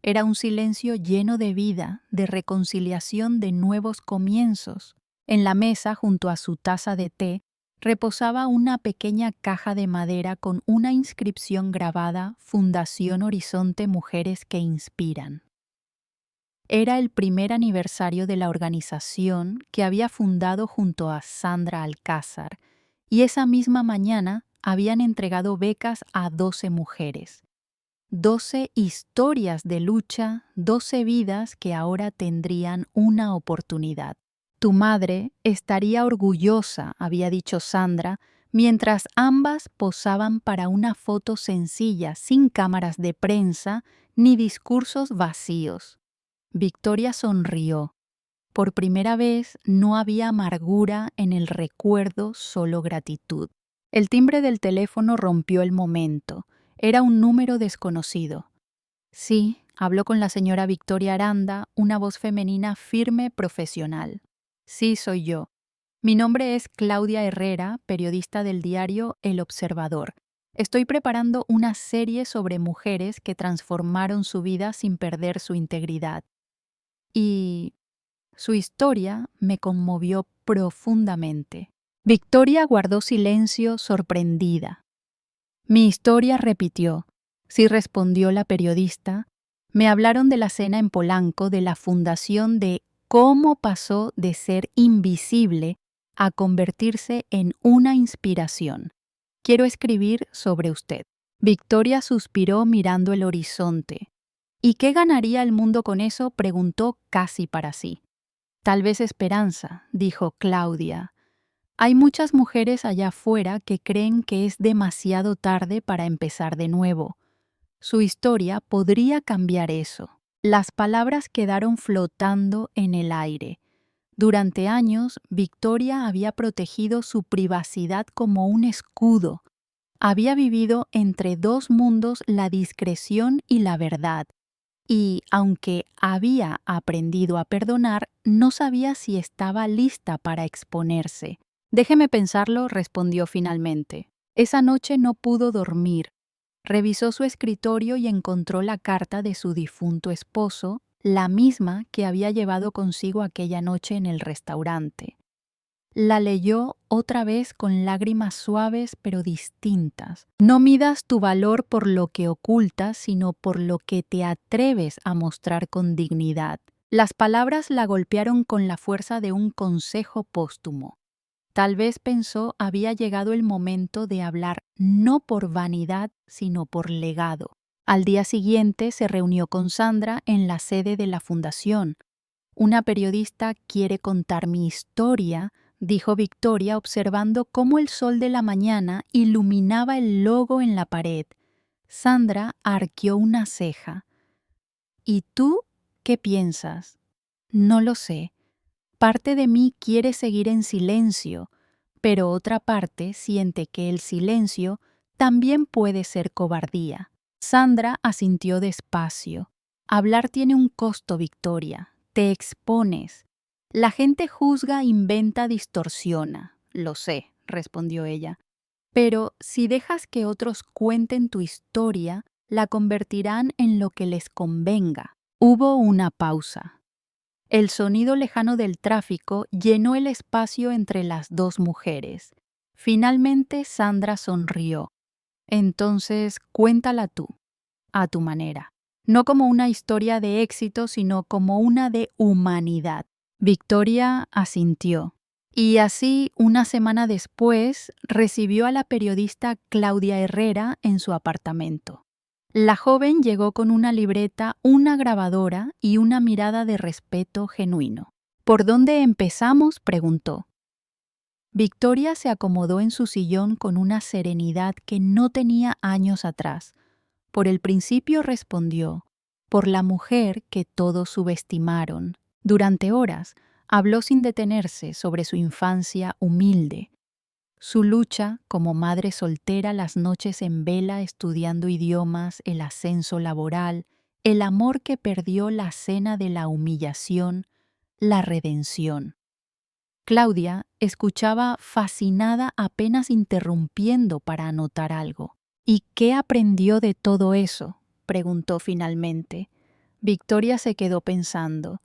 Era un silencio lleno de vida, de reconciliación, de nuevos comienzos. En la mesa, junto a su taza de té, reposaba una pequeña caja de madera con una inscripción grabada: Fundación Horizonte Mujeres que Inspiran. Era el primer aniversario de la organización que había fundado junto a Sandra Alcázar, y esa misma mañana habían entregado becas a 12 mujeres. 12 historias de lucha, 12 vidas que ahora tendrían una oportunidad. Tu madre estaría orgullosa, había dicho Sandra, mientras ambas posaban para una foto sencilla, sin cámaras de prensa ni discursos vacíos. Victoria sonrió. Por primera vez no había amargura en el recuerdo, solo gratitud. El timbre del teléfono rompió el momento. Era un número desconocido. Sí, habló con la señora Victoria Aranda, una voz femenina firme, profesional. Sí, soy yo. Mi nombre es Claudia Herrera, periodista del diario El Observador. Estoy preparando una serie sobre mujeres que transformaron su vida sin perder su integridad. Y su historia me conmovió profundamente. Victoria guardó silencio, sorprendida. Mi historia, repitió. Sí, respondió la periodista. Me hablaron de la cena en Polanco, de la fundación, de cómo pasó de ser invisible a convertirse en una inspiración. Quiero escribir sobre usted. Victoria suspiró mirando el horizonte. ¿Y qué ganaría el mundo con eso?, preguntó casi para sí. Tal vez esperanza, dijo Claudia. Hay muchas mujeres allá afuera que creen que es demasiado tarde para empezar de nuevo. Su historia podría cambiar eso. Las palabras quedaron flotando en el aire. Durante años, Victoria había protegido su privacidad como un escudo. Había vivido entre dos mundos, la discreción y la verdad. Y, aunque había aprendido a perdonar, no sabía si estaba lista para exponerse. Déjeme pensarlo, respondió finalmente. Esa noche no pudo dormir. Revisó su escritorio y encontró la carta de su difunto esposo, la misma que había llevado consigo aquella noche en el restaurante. La leyó otra vez con lágrimas suaves pero distintas. No midas tu valor por lo que ocultas, sino por lo que te atreves a mostrar con dignidad. Las palabras la golpearon con la fuerza de un consejo póstumo. Tal vez pensó había llegado el momento de hablar no por vanidad, sino por legado. Al día siguiente se reunió con Sandra en la sede de la fundación. Una periodista quiere contar mi historia, dijo Victoria, observando cómo el sol de la mañana iluminaba el logo en la pared. Sandra arqueó una ceja. ¿Y tú qué piensas? No lo sé. Parte de mí quiere seguir en silencio, pero otra parte siente que el silencio también puede ser cobardía. Sandra asintió despacio. Hablar tiene un costo, Victoria. Te expones. La gente juzga, inventa, distorsiona. Lo sé, respondió ella. Pero si dejas que otros cuenten tu historia, la convertirán en lo que les convenga. Hubo una pausa. El sonido lejano del tráfico llenó el espacio entre las dos mujeres. Finalmente Sandra sonrió. Entonces, cuéntala tú, a tu manera. No como una historia de éxito, sino como una de humanidad. Victoria asintió. Y así, una semana después, recibió a la periodista Claudia Herrera en su apartamento. La joven llegó con una libreta, una grabadora y una mirada de respeto genuino. ¿Por dónde empezamos?, preguntó. Victoria se acomodó en su sillón con una serenidad que no tenía años atrás. Por el principio respondió, por la mujer que todos subestimaron. Durante horas habló sin detenerse sobre su infancia humilde, su lucha como madre soltera, las noches en vela estudiando idiomas, el ascenso laboral, el amor que perdió, la cena de la humillación, la redención. Claudia escuchaba fascinada, apenas interrumpiendo para anotar algo. ¿Y qué aprendió de todo eso?, preguntó finalmente. Victoria se quedó pensando.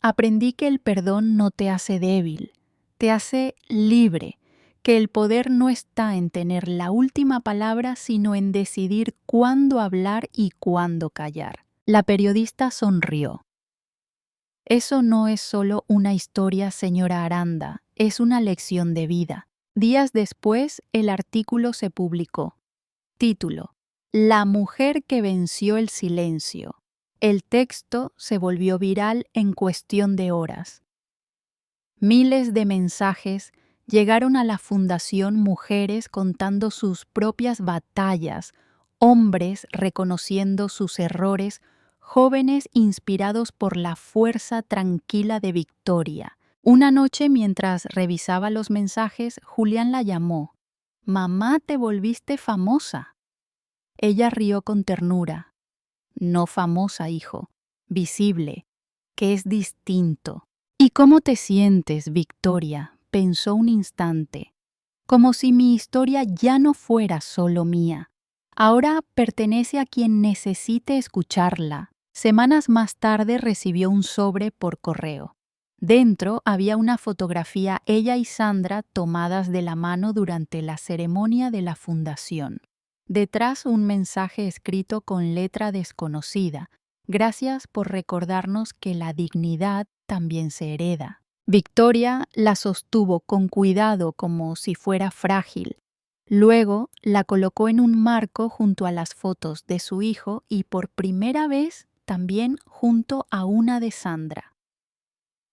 Aprendí que el perdón no te hace débil, te hace libre, que el poder no está en tener la última palabra, sino en decidir cuándo hablar y cuándo callar. La periodista sonrió. Eso no es solo una historia, señora Aranda, es una lección de vida. Días después, el artículo se publicó. Título: La mujer que venció el silencio. El texto se volvió viral en cuestión de horas. Miles de mensajes llegaron a la Fundación Mujeres contando sus propias batallas, hombres reconociendo sus errores, jóvenes inspirados por la fuerza tranquila de Victoria. Una noche, mientras revisaba los mensajes, Julián la llamó. «Mamá, te volviste famosa». Ella rió con ternura. «No famosa, hijo, visible, que es distinto». «¿Y cómo te sientes, Victoria?», pensó un instante. «Como si mi historia ya no fuera solo mía. Ahora pertenece a quien necesite escucharla». Semanas más tarde recibió un sobre por correo. Dentro había una fotografía, ella y Sandra tomadas de la mano durante la ceremonia de la fundación. Detrás un mensaje escrito con letra desconocida. «Gracias por recordarnos que la dignidad también se hereda». Victoria la sostuvo con cuidado como si fuera frágil. Luego la colocó en un marco junto a las fotos de su hijo y por primera vez también junto a una de Sandra.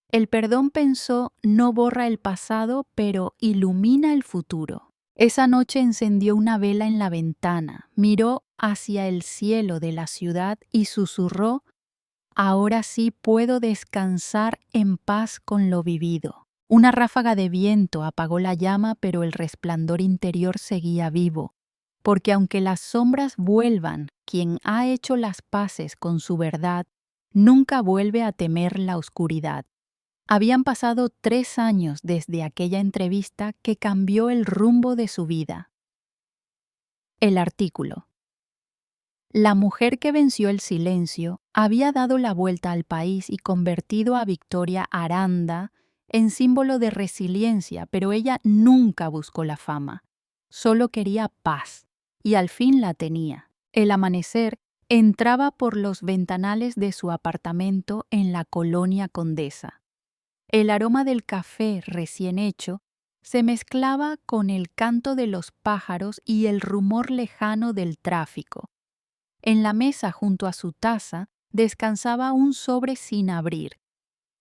El perdón, pensó, no borra el pasado, pero ilumina el futuro. Esa noche encendió una vela en la ventana, miró hacia el cielo de la ciudad y susurró: «Ahora sí puedo descansar en paz con lo vivido». Una ráfaga de viento apagó la llama, pero el resplandor interior seguía vivo, porque aunque las sombras vuelvan, quien ha hecho las paces con su verdad nunca vuelve a temer la oscuridad. Habían pasado 3 años desde aquella entrevista que cambió el rumbo de su vida. El artículo. La mujer que venció el silencio había dado la vuelta al país y convertido a Victoria Aranda en símbolo de resiliencia, pero ella nunca buscó la fama. Solo quería paz, y al fin la tenía. El amanecer entraba por los ventanales de su apartamento en la colonia Condesa. El aroma del café recién hecho se mezclaba con el canto de los pájaros y el rumor lejano del tráfico. En la mesa junto a su taza descansaba un sobre sin abrir.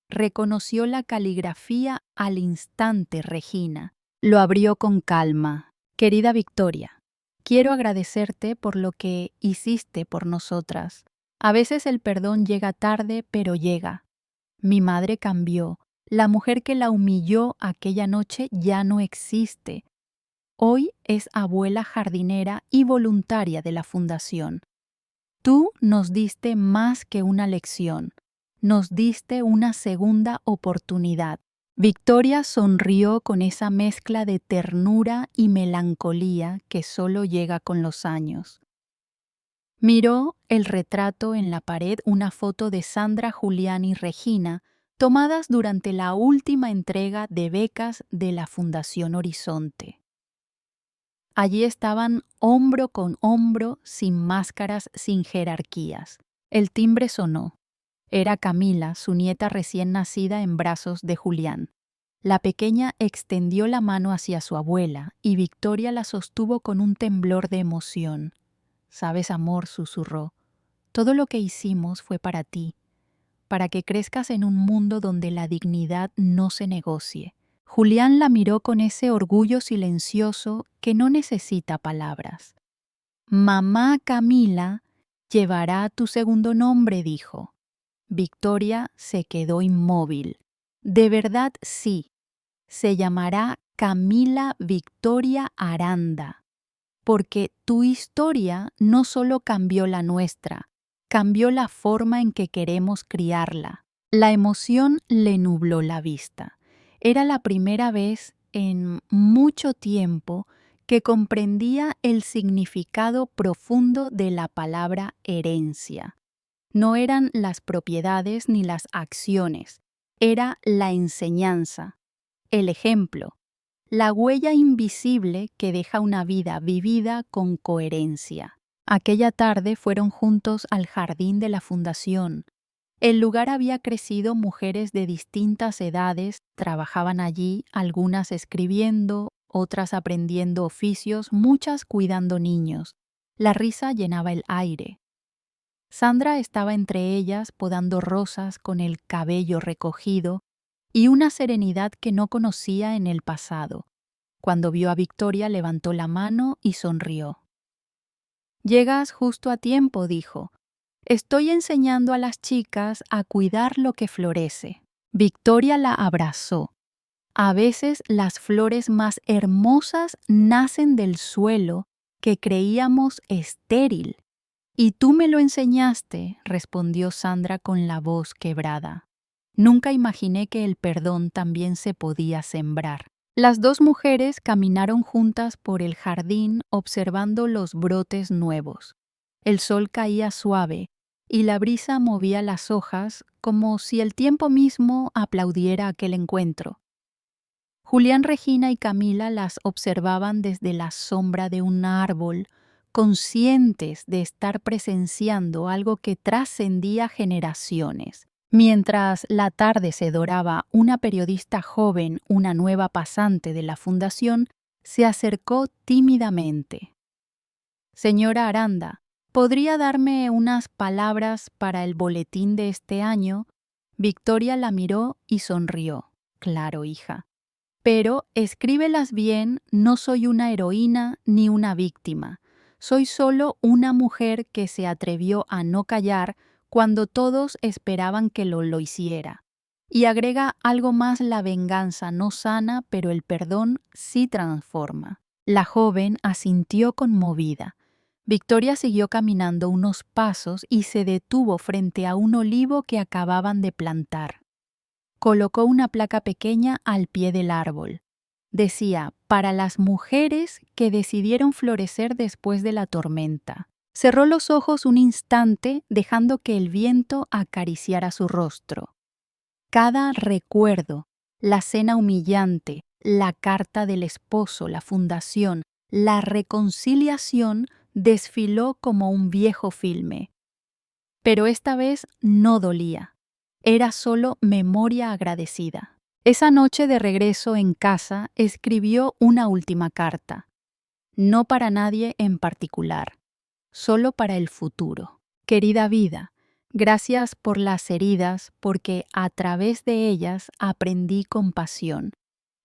Reconoció la caligrafía al instante, Regina. Lo abrió con calma. «Querida Victoria, quiero agradecerte por lo que hiciste por nosotras. A veces el perdón llega tarde, pero llega. Mi madre cambió. La mujer que la humilló aquella noche ya no existe. Hoy es abuela jardinera y voluntaria de la fundación. Tú nos diste más que una lección, nos diste una segunda oportunidad». Victoria sonrió con esa mezcla de ternura y melancolía que solo llega con los años. Miró el retrato en la pared, una foto de Sandra, Julián y Regina, tomadas durante la última entrega de becas de la Fundación Horizonte. Allí estaban hombro con hombro, sin máscaras, sin jerarquías. El timbre sonó. Era Camila, su nieta recién nacida, en brazos de Julián. La pequeña extendió la mano hacia su abuela y Victoria la sostuvo con un temblor de emoción. Sabes, amor, susurró, todo lo que hicimos fue para ti, para que crezcas en un mundo donde la dignidad no se negocie. Julián la miró con ese orgullo silencioso que no necesita palabras. Mamá Camila llevará tu segundo nombre, dijo. Victoria se quedó inmóvil. De verdad, sí. Se llamará Camila Victoria Aranda, porque tu historia no solo cambió la nuestra, cambió la forma en que queremos criarla. La emoción le nubló la vista. Era la primera vez en mucho tiempo que comprendía el significado profundo de la palabra herencia. No eran las propiedades ni las acciones, era la enseñanza, el ejemplo, la huella invisible que deja una vida vivida con coherencia. Aquella tarde fueron juntos al jardín de la fundación. El lugar había crecido, mujeres de distintas edades trabajaban allí, algunas escribiendo, otras aprendiendo oficios, muchas cuidando niños. La risa llenaba el aire. Sandra estaba entre ellas podando rosas con el cabello recogido y una serenidad que no conocía en el pasado. Cuando vio a Victoria levantó la mano y sonrió. «Llegas justo a tiempo», dijo. «Estoy enseñando a las chicas a cuidar lo que florece». Victoria la abrazó. A veces las flores más hermosas nacen del suelo que creíamos estéril. «Y tú me lo enseñaste», respondió Sandra con la voz quebrada. «Nunca imaginé que el perdón también se podía sembrar». Las dos mujeres caminaron juntas por el jardín observando los brotes nuevos. El sol caía suave y la brisa movía las hojas como si el tiempo mismo aplaudiera aquel encuentro. Julián, Regina y Camila las observaban desde la sombra de un árbol, conscientes de estar presenciando algo que trascendía generaciones. Mientras la tarde se doraba, una periodista joven, una nueva pasante de la fundación, se acercó tímidamente. «Señora Aranda, ¿podría darme unas palabras para el boletín de este año?» Victoria la miró y sonrió. «Claro, hija. Pero escríbelas bien, no soy una heroína ni una víctima. Soy solo una mujer que se atrevió a no callar cuando todos esperaban que lo hiciera». Y agrega algo más: la venganza no sana, pero el perdón sí transforma. La joven asintió conmovida. Victoria siguió caminando unos pasos y se detuvo frente a un olivo que acababan de plantar. Colocó una placa pequeña al pie del árbol. Decía: «Para las mujeres que decidieron florecer después de la tormenta». Cerró los ojos un instante, dejando que el viento acariciara su rostro. Cada recuerdo, la cena humillante, la carta del esposo, la fundación, la reconciliación, desfiló como un viejo filme. Pero esta vez no dolía. Era solo memoria agradecida. Esa noche de regreso en casa escribió una última carta. No para nadie en particular, solo para el futuro. Querida vida, gracias por las heridas, porque a través de ellas aprendí compasión.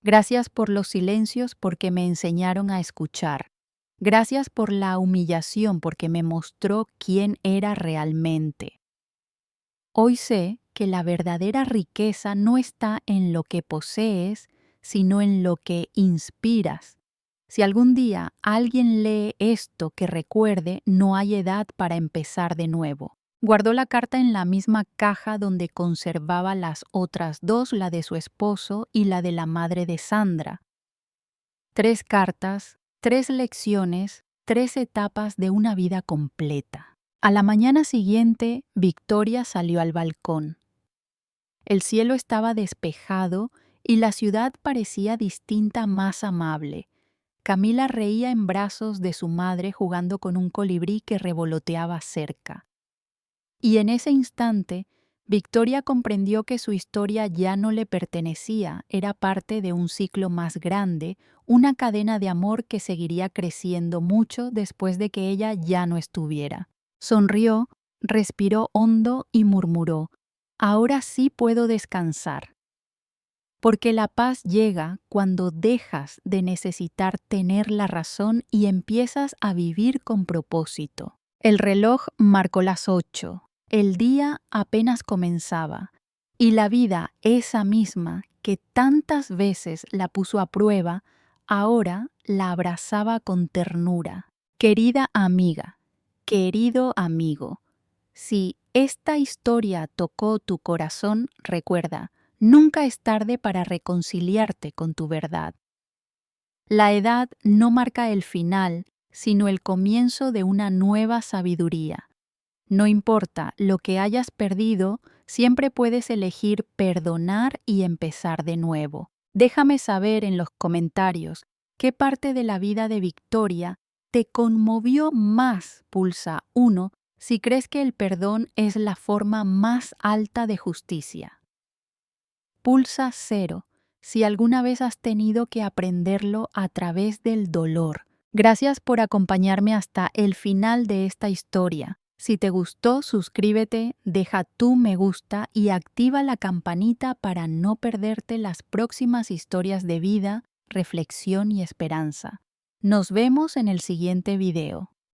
Gracias por los silencios, porque me enseñaron a escuchar. Gracias por la humillación, porque me mostró quién era realmente. Hoy sé que la verdadera riqueza no está en lo que posees, sino en lo que inspiras. Si algún día alguien lee esto, que recuerde, no hay edad para empezar de nuevo. Guardó la carta en la misma caja donde conservaba las otras dos, la de su esposo y la de la madre de Sandra. 3 cartas, 3 lecciones, 3 etapas de una vida completa. A la mañana siguiente, Victoria salió al balcón. El cielo estaba despejado y la ciudad parecía distinta, más amable. Camila reía en brazos de su madre jugando con un colibrí que revoloteaba cerca. Y en ese instante, Victoria comprendió que su historia ya no le pertenecía, era parte de un ciclo más grande, una cadena de amor que seguiría creciendo mucho después de que ella ya no estuviera. Sonrió, respiró hondo y murmuró: "Ahora sí puedo descansar". Porque la paz llega cuando dejas de necesitar tener la razón y empiezas a vivir con propósito. El reloj marcó las 8. El día apenas comenzaba, y la vida, esa misma que tantas veces la puso a prueba, ahora la abrazaba con ternura. Querida amiga, querido amigo, si esta historia tocó tu corazón, recuerda, nunca es tarde para reconciliarte con tu verdad. La edad no marca el final, sino el comienzo de una nueva sabiduría. No importa lo que hayas perdido, siempre puedes elegir perdonar y empezar de nuevo. Déjame saber en los comentarios qué parte de la vida de Victoria te conmovió más. Pulsa 1 si crees que el perdón es la forma más alta de justicia. Pulsa 0 si alguna vez has tenido que aprenderlo a través del dolor. Gracias por acompañarme hasta el final de esta historia. Si te gustó, suscríbete, deja tu me gusta y activa la campanita para no perderte las próximas historias de vida, reflexión y esperanza. Nos vemos en el siguiente video.